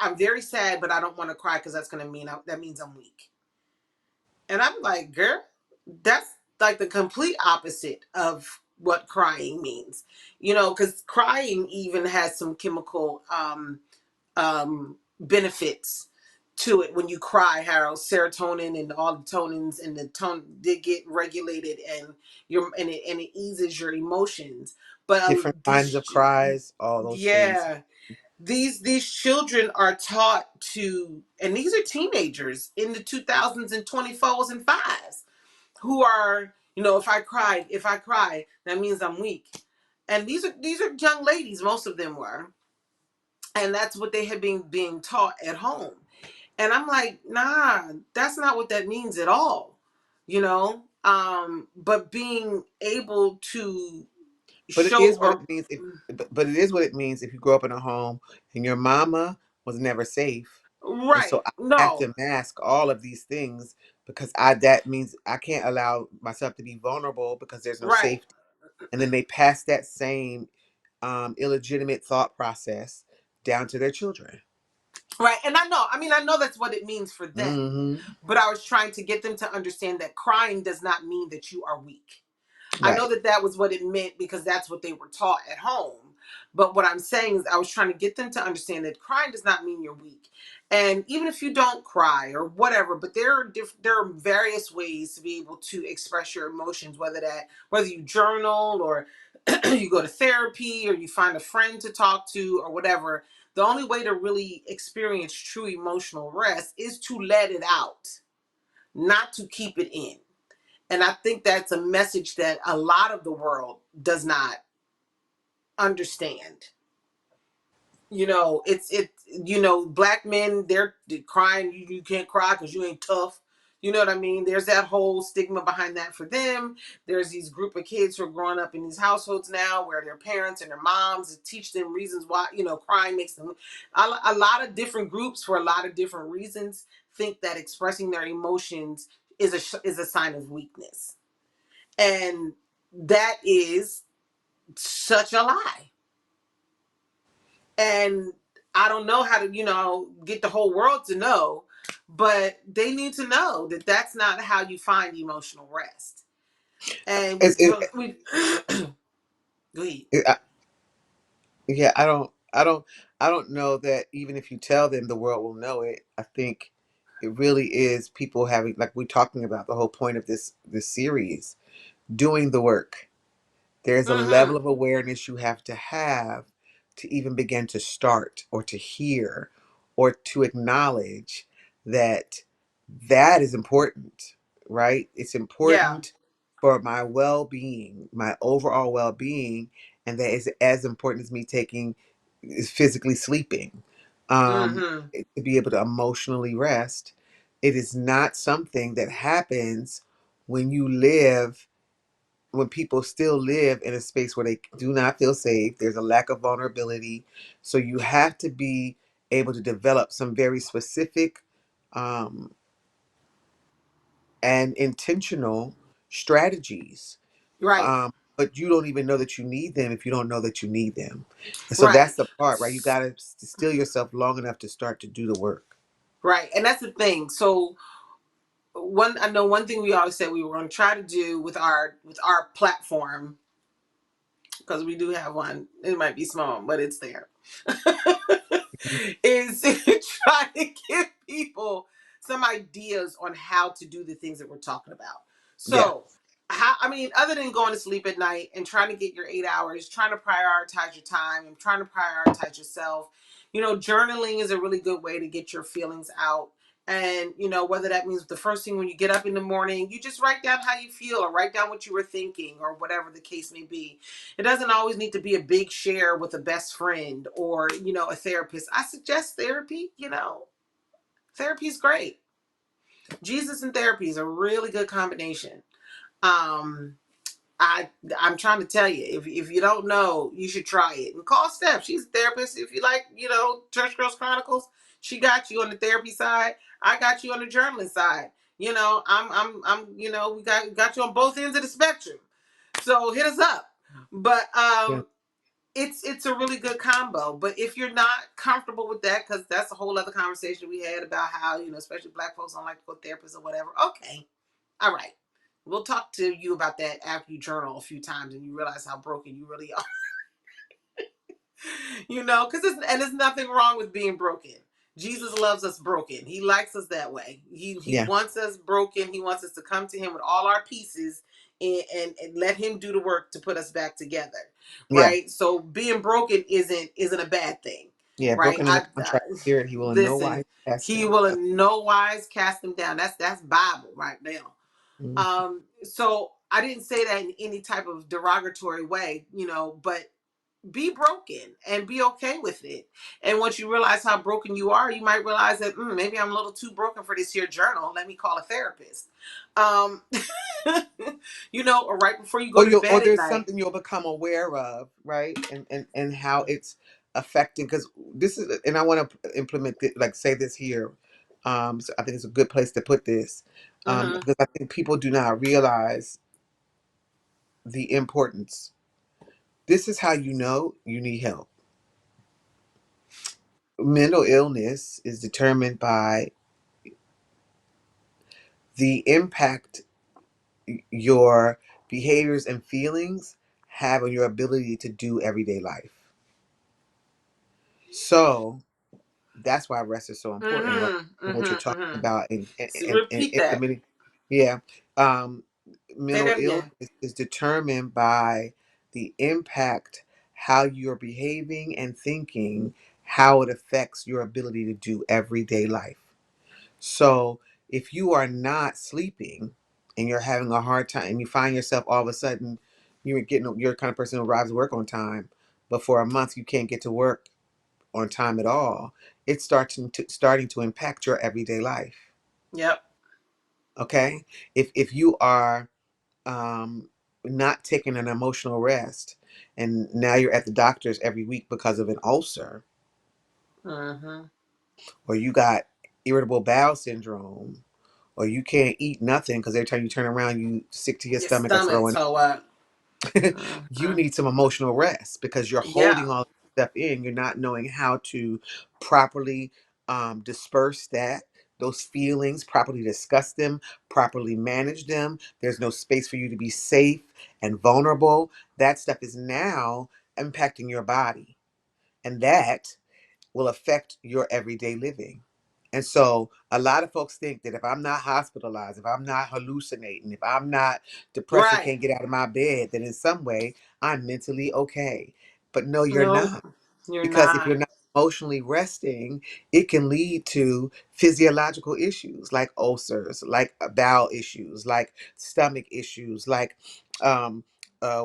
I'm very sad, but I don't want to cry because that's going to mean that means I'm weak. And I'm like, girl, that's like the complete opposite of what crying means. Because crying even has some chemical benefits to it. When you cry, Harold, serotonin and all the tonins and the tone did get regulated, and it eases your emotions. But Different kinds of cries, all those things. yeah, these children are taught to, and these are teenagers in the 2000s and 24s and 5s who are, if I cry, that means I'm weak. And these are young ladies, most of them were, and that's what they had been being taught at home. And I'm like, nah, that's not what that means at all. But being able to But it show is what it or means if but it is what it means if you grow up in a home and your mama was never safe. And right, so I have no, to mask all of these things because I that means I can't allow myself to be vulnerable because there's no right, safety. And then they pass that same illegitimate thought process down to their children. right. And I know that's what it means for them. Hmm. But I was trying to get them to understand that crying does not mean that you are weak. I know Right. that that was what it meant because that's what they were taught at home. But what I'm saying is, I was trying to get them to understand that crying does not mean you're weak. And even if you don't cry or whatever, but there are various ways to be able to express your emotions, whether you journal or you go to therapy or you find a friend to talk to or whatever. The only way to really experience true emotional rest is to let it out, not to keep it in. And I think that's a message that a lot of the world does not understand. Black men, they're crying, you can't cry because you ain't tough. You know what I mean? There's that whole stigma behind that for them. There's these group of kids who are growing up in these households now where their parents and their moms teach them reasons why crying makes them a lot of different groups for a lot of different reasons think that expressing their emotions is a sign of weakness, and that is such a lie. And I don't know how to, get the whole world to know, but they need to know that that's not how you find emotional rest. And It's, we go ahead. it, yeah, I don't know that even if you tell them, the world will know it. I think it really is people having, like we're talking about, the whole point of this series, doing the work. There's a level Mm-hmm. of awareness you have to even begin to start or to hear or to acknowledge that that is important, right? It's Yeah. important for my well-being, my overall well-being, and that is as important as me taking is physically sleeping. Um, Mm-hmm. to be able to emotionally rest. It is not something that happens when you live when people still live in a space where they do not feel safe. There's a lack of vulnerability. So you have to be able to develop some very specific um, and intentional strategies. Right. But you don't even know that you need them if you don't know that you need them. And so Right. that's the part, right? You got to still yourself long enough to start to do the work. Right. And that's the thing. So one thing we always said we were going to try to do with our platform, because we do have one. It might be small, but it's there. Mhm. Is try to give people some ideas on how to do the things that we're talking about. Yeah, So, I mean, other than going to sleep at night and trying to get your 8 hours, trying to prioritize your time and trying to prioritize yourself, journaling is a really good way to get your feelings out. And, whether that means the first thing when you get up in the morning, you just write down how you feel or write down what you were thinking or whatever the case may be. It doesn't always need to be a big share with a best friend or, a therapist. I suggest therapy. Therapy's great. Jesus and therapy is a really good combination. Um, I I'm trying to tell you, if you don't know, you should try it. And call Steph. She's a therapist. If you like, Church Girls Chronicles, she got you on the therapy side. I got you on the journaling side. We got you on both ends of the spectrum. So hit us up. But yeah, it's a really good combo. But if you're not comfortable with that, because that's a whole other conversation we had about how, especially black folks don't like to go to therapists or whatever. Okay. All right. We'll talk to you about that after you journal a few times and you realize how broken you really are. Because there's nothing wrong with being broken. Jesus loves us broken. He likes us that way. He yeah, wants us broken. He wants us to come to him with all our pieces and let him do the work to put us back together. yeah, Right? So being broken isn't a bad thing. yeah. Right? Broken in a contrite spirit, he will in no Listen, wise cast he down. will in no wise cast them down. That's Bible right now. Mhm. So I didn't say that in any type of derogatory way, but be broken and be okay with it. And once you realize how broken you are, you might realize that maybe I'm a little too broken for this here journal. Let me call a therapist. Um, or right before you go to Or bed at there's night. something you'll become aware of, right? And how it's affecting, because this is, and I want to implement it, like say this here. So I think it's a good place to put this, Mm-hmm. because I think people do not realize the importance. This is how you know you need help. Mental illness is determined by the impact your behaviors and feelings have on your ability to do everyday life. So that's why rest is so important, right? Mm-hmm. And what you're Mm-hmm. talking Mm-hmm. about, So and repeat that. implementing. Yeah. Um, Say mental that again. illness is determined by the impact, how you're behaving and thinking, how it affects your ability to do everyday life. So if you are not sleeping and you're having a hard time and you find yourself all of a sudden you're the kind of person who arrives to work on time, but for a month you can't get to work on time at all, it's starting to impact your everyday life. Yep. Okay, if you are um, not taking an emotional rest, and now you're at the doctor's every week because of an ulcer, Mm-hmm. or you got irritable bowel syndrome, or you can't eat nothing because every time you turn around, you sick to your Your stomach or stomach throwing. toe up. You Mhm. need some emotional rest because you're Yeah. holding all this stuff in. You're not knowing how to properly disperse those feelings, properly discuss them, properly manage them. There's no space for you to be safe and vulnerable. That stuff is now impacting your body, and that will affect your everyday living. And so a lot of folks think that if I'm not hospitalized, if I'm not hallucinating, if I'm not depressed and Right. can't get out of my bed, then in some way I'm mentally okay. But no, you're No, not. you're Because if you're not. not emotionally resting, it can lead to physiological issues like ulcers, like bowel issues, like stomach issues, like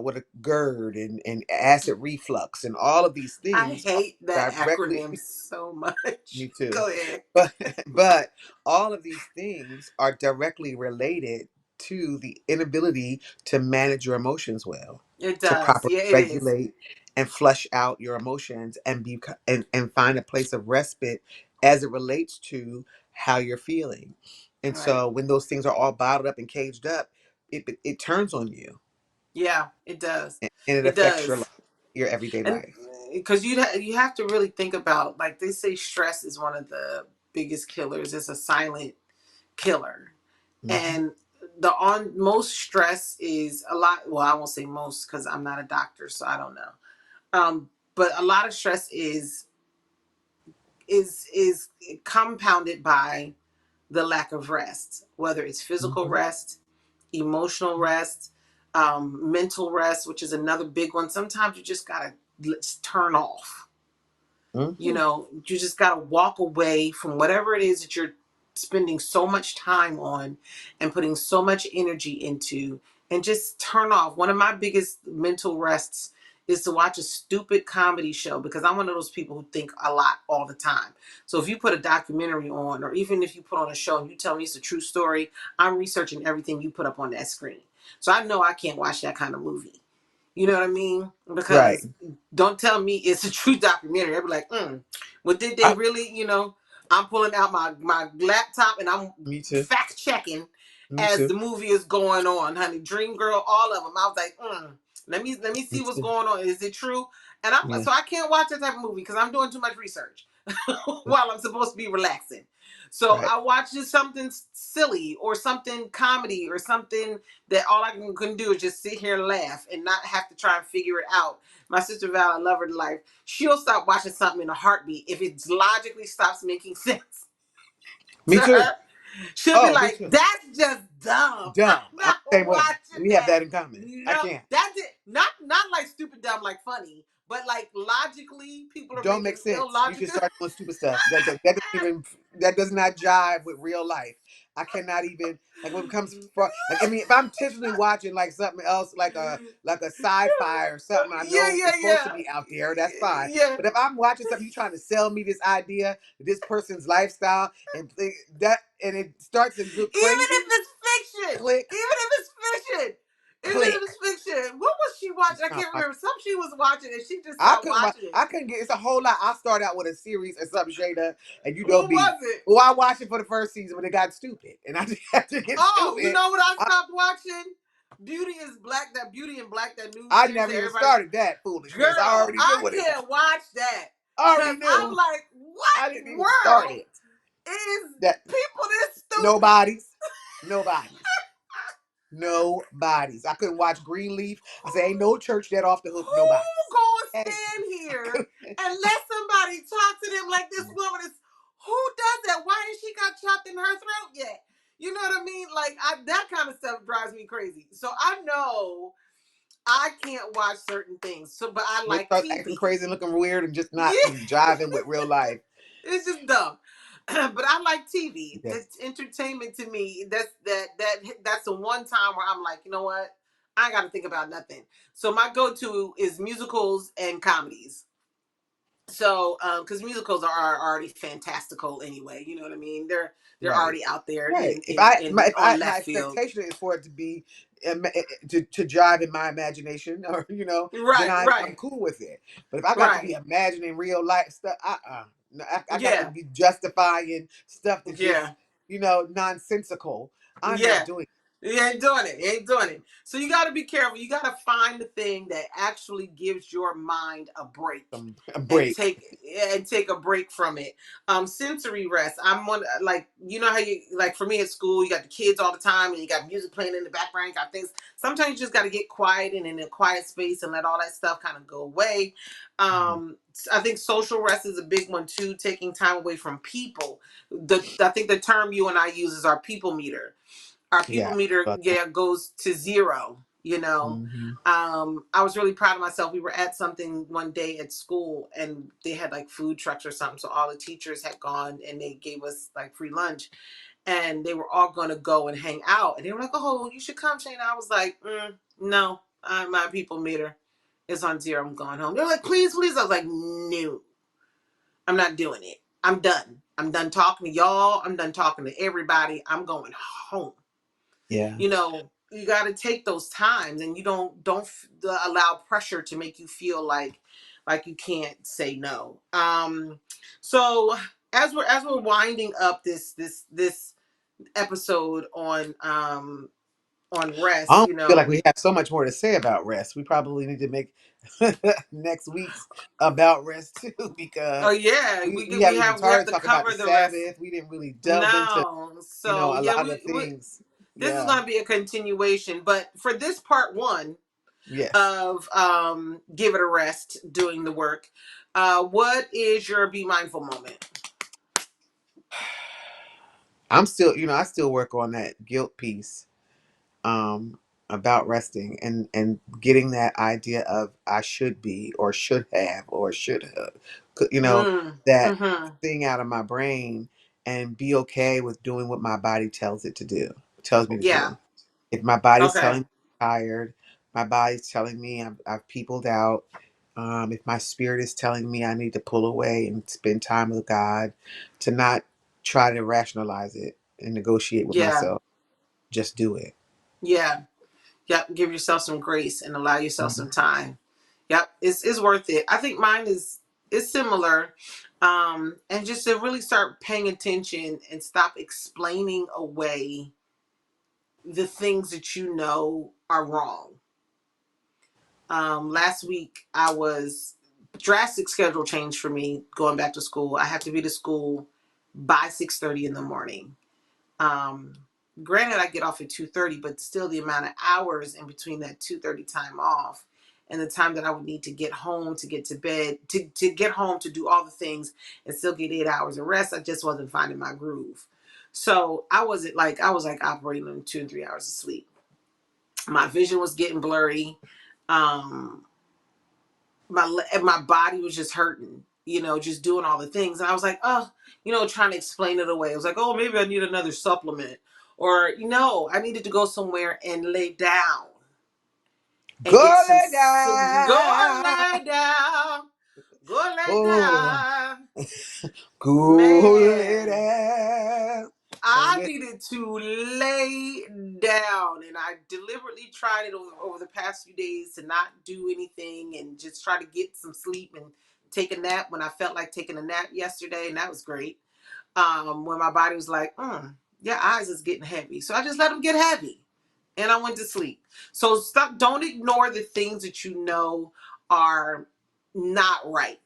what a GERD and acid reflux, and all of these I things are hate that directly. acronym so much. Me too. Go ahead. But but all of these things are directly related to the inability to manage your emotions well, It to does. properly Yeah, it is. regulate and flush out your emotions and and find a place of respite as it relates to how you're feeling. And Right. so when those things are all bottled up and caged up, it turns on you, Yeah, it does. and it It affects your does. life, your everyday And life. because you have to really think about, like they say, stress is one of the biggest killers. It's a silent killer. Hmm. And the on most stress is a lot. Well, I won't say most because I'm not a doctor, so I don't know. But a lot of stress is compounded by the lack of rest, whether it's physical Hmm. rest, emotional rest, mental rest, which is another big one. Sometimes you just gotta let's turn off. You Hmm. know, you just got to walk away from whatever it is that you're spending so much time on and putting so much energy into, and just turn off. One of my biggest mental rests is to watch a stupid comedy show, because I'm one of those people who think a lot all the time. So if you put a documentary on, or even if you put on a show and you tell me it's a true story, I'm researching everything you put up on that screen. So I know I can't watch that kind of movie. You know what I mean? Right. Because don't tell me it's a true documentary. I'd be like, well, did they I, really, I'm pulling out my laptop and I'm me too. fact checking Me as the too. movie is going on, honey. Dream Girl, all of them. I was like, let me Me see what's too. going on. Is it true? And I'm Yeah. so I can't watch that type of movie because I'm doing too much research while I'm supposed to be relaxing. So Right. I watch just something silly or something comedy or something that all I can do is just sit here and laugh and not have to try and figure it out. My sister Val, I love her to life. She'll stop watching something in a heartbeat if it logically stops making sense to Me too. her. She'll be Oh, me like, too. "That's just dumb. I'm Dumb. I'm not the same way. watching We have that." that in common. I No, can't. that's it. Not like stupid dumb, like funny, but like logically, people are Don't make making sense. You can illogical. start doing stupid stuff. That doesn't even that does not jive with real life. I cannot even like when it comes for like I mean if I'm intentionally watching like something else like a sci-fi or something I Yeah, know yeah, is supposed to yeah, be out there, that's fine. yeah. But if I'm watching something you trying to sell me this idea, this person's lifestyle that and it starts to look Even if crazy, it's fiction, click, even if it's fiction, even if click. it's fiction. What was she watching? I I'm can't not remember. Some she was watching and she just stopped watching it. I couldn't get. It's a whole lot. I started out with a series or something, Shada, and you know What me. was it? Well, I watched it for the first season, but it got stupid, and I just had to get Oh, you stupid. know what I I, stopped watching? Beauty is Black. That Beauty and Black. That new I series never that even everybody's. started that foolishness. I Girl, already knew I what it was. can't watch that I because already I'm knew. like, I didn't what even start world it. is That people this stupid? nobody's, nobody's, nobody's. I couldn't watch Greenleaf. I said, ain't no church that off the hook. Who Nobody's. gonna Hey, stand I here couldn't. and let somebody talk to them like this woman is? Who does that? Why ain't she got chopped in her throat yet? You know what I mean? Like that kind of stuff drives me crazy. So I know I can't watch certain things. So, but I When it like starts acting TV. crazy and looking weird and just not Yeah, jiving with real life. it's just dumb. But I like TV. Yes. It's entertainment to me. That's the one time where I'm like, you know what? I got to think about nothing. So my go-to is musicals and comedies. So, because musicals are already fantastical anyway. You know what I mean? They're Right. already out there Right. in If on my left field. expectation is for it to be to drive in my imagination, or then Right, I'm right, cool with it. But if I got to be right. imagining real life stuff, I got to Yeah. be justifying stuff that just, Yeah. nonsensical. I'm not Yeah. doing You ain't doing it. You ain't doing it. So you got to be careful. You got to find the thing that actually gives your mind a break, a and break. take a break from it. Sensory rest. I'm one, like, you know how you, like, for me at school, you got the kids all the time and you got music playing in the background. You got things. Sometimes you just got to get quiet and in a quiet space and let all that stuff kind of go away. Mhm. I think social rest is a big one too. Taking time away from people. I think the term you and I use is our people meter. Our people Yeah. meter, But, yeah, goes to zero. mhm. I was really proud of myself. We were at something one day at school and they had like food trucks or something, so all the teachers had gone and they gave us like free lunch, and they were all going to go and hang out, and they were like, oh, you should come, Shane. I was like, no, my people meter is on zero. I'm going home. They're like, please, please. I was like, no, I'm not doing it. I'm done. I'm done talking to y'all. I'm done talking to everybody. I'm going home. Yeah. You got to take those times, and you don't allow pressure to make you feel like you can't say no. So as we're winding up this episode on I rest, don't feel like we have so much more to say about rest. We probably need to make next week's about rest too, oh because yeah, we we haven't even have we have started to talking about the cover the rest. Sabbath. We didn't really delve into, No, so a yeah, lot of we things. this is Yeah. going to be a continuation, but for this part one Yes. of give it a rest doing the work, what is your be mindful moment? I'm still, I still work on that guilt piece, um, about resting and getting that idea of I should be or should have or should have, that Mm-hmm. thing out of my brain, and be okay with doing what my body tells me to Yeah. do. If my body's Okay. telling me I'm tired, my body's telling me I've peopled out. If my spirit is telling me I need to pull away and spend time with God, to not try to rationalize it and negotiate with Yeah. myself, just do it. Yeah. Yep. Give yourself some grace and allow yourself Mhm. some time. Yep. It's worth it. I think mine is similar. And just to really start paying attention and stop explaining away the things that you know are wrong. Last week I was drastic schedule change for me going back to school. I have to be to school by 6:30 in the morning. Um, Granted, I get off at 2:30, but still the amount of hours in between that 2:30 time off and the time that I would need to get home, to get to bed, to get home, to do all the things and still get 8 hours of rest, I just wasn't finding my groove. So I was like operating on 2 and 3 hours of sleep. My vision was getting blurry. Um, my body was just hurting, just doing all the things, and I was like, oh, trying to explain it away. I was like, oh, maybe I need another supplement, or I needed to go somewhere and lay down and get Go some lay go down. lay down, go lay Oh, down, go lay man. down. I needed to lay down, and I deliberately tried it over the past few days to not do anything and just try to get some sleep and take a nap when I felt like taking a nap yesterday, and that was great. When my body was like, your eyes is getting heavy, so I just let them get heavy, and I went to sleep. So stop. Don't ignore the things that you know are not right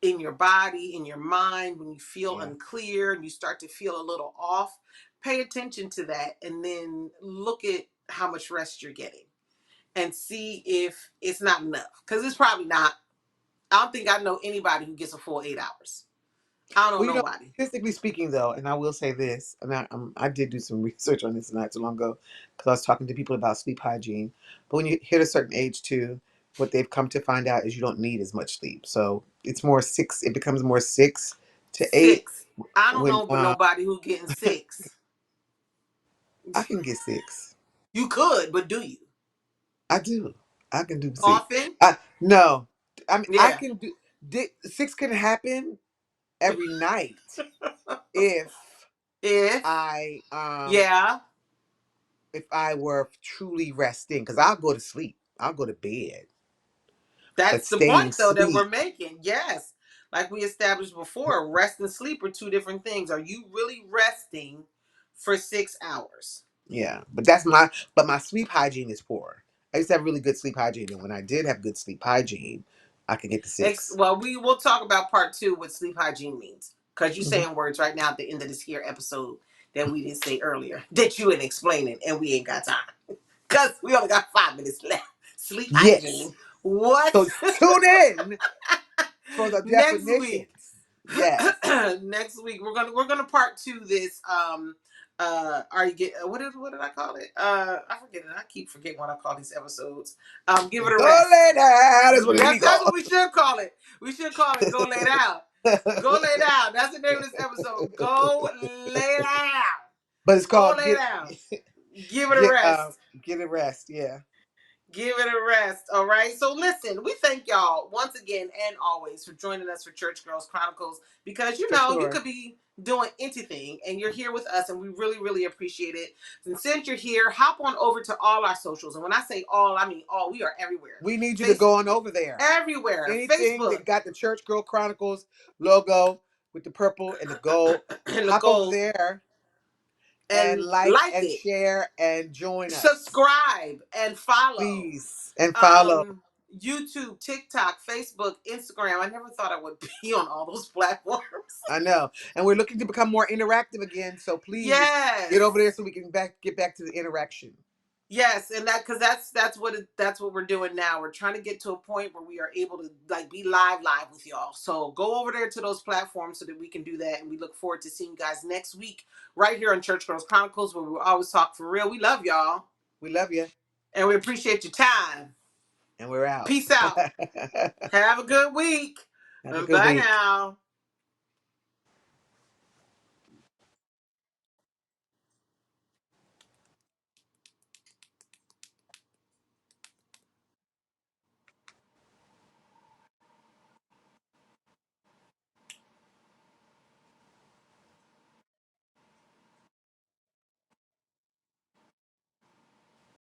in your body, in your mind. When you feel Yeah. unclear and you start to feel a little off, pay attention to that and then look at how much rest you're getting and see if it's not enough. Because it's probably not. I don't think I know anybody who gets a full 8 hours. I don't Well, know nobody. statistically speaking, though, and I will say this, and I did do some research on this not too long ago, because I was talking to people about sleep hygiene. But when you hit a certain age, too, what they've come to find out is you don't need as much sleep. So it's more six. It becomes more 6 to 8. 6. I don't When know but nobody who getting 6. I can get 6. You could, but do you? I do. I can do 6. Often? I no. I mean, I Yeah. can do. 6 can happen every night if If, I yeah, if I were truly resting, because I'll go to sleep. I'll go to bed. But that's the staying point though that sleep, we're making. Yes. like we established before, rest and sleep are two different things. Are you really resting for 6 hours? Yeah, but my sleep hygiene is poor. I used to have really good sleep hygiene, and when I did have good sleep hygiene, I could get to 6. Well, we will talk about part 2, what sleep hygiene means, because you're Hmm. saying words right now at the end of this here episode that we didn't say earlier that you ain't explaining, and we ain't got time because we only got 5 minutes left. Sleep Yes. hygiene. What? So tune in for the Next week. definitions. Yes. Next week we're gonna part 2 this. Are you get what did I call it? I forget it. I keep forgetting what I call these episodes. Give it a Go rest. lay down. That's what it be That's called. what we should call it. We should call it Go Lay Down. Go Lay Down. That's the name of this episode. Go Lay Down. But it's Go called Lay Down. Give it a rest. get a rest. Yeah, Give it a rest. All right. So listen, we thank y'all once again and always for joining us for Church Girls Chronicles, because for you sure. could be doing anything and you're here with us and we really, really appreciate it. And since you're here, hop on over to all our socials. And when I say all, I mean all. We are everywhere. We need you to Face go on over there. everywhere. Anything Facebook that got the Church Girl Chronicles logo with the purple and the gold, and the hop over gold there and and like like and it. share and join us, Subscribe and follow. please, and follow. YouTube, TikTok, Facebook, Instagram. I never thought I would be on all those platforms. I know, and we're looking to become more interactive again. So please Yes. get over there so we can get back to the interaction. Yes, and because that's what we're doing now. We're trying to get to a point where we are able to like be live with y'all. So go over there to those platforms so that we can do that, and we look forward to seeing you guys next week right here on Church Girls Chronicles, where we always talk for real. We love y'all, We love you, and we appreciate your time. and we're out. Peace out. Have a good week. Have a And good bye week. now.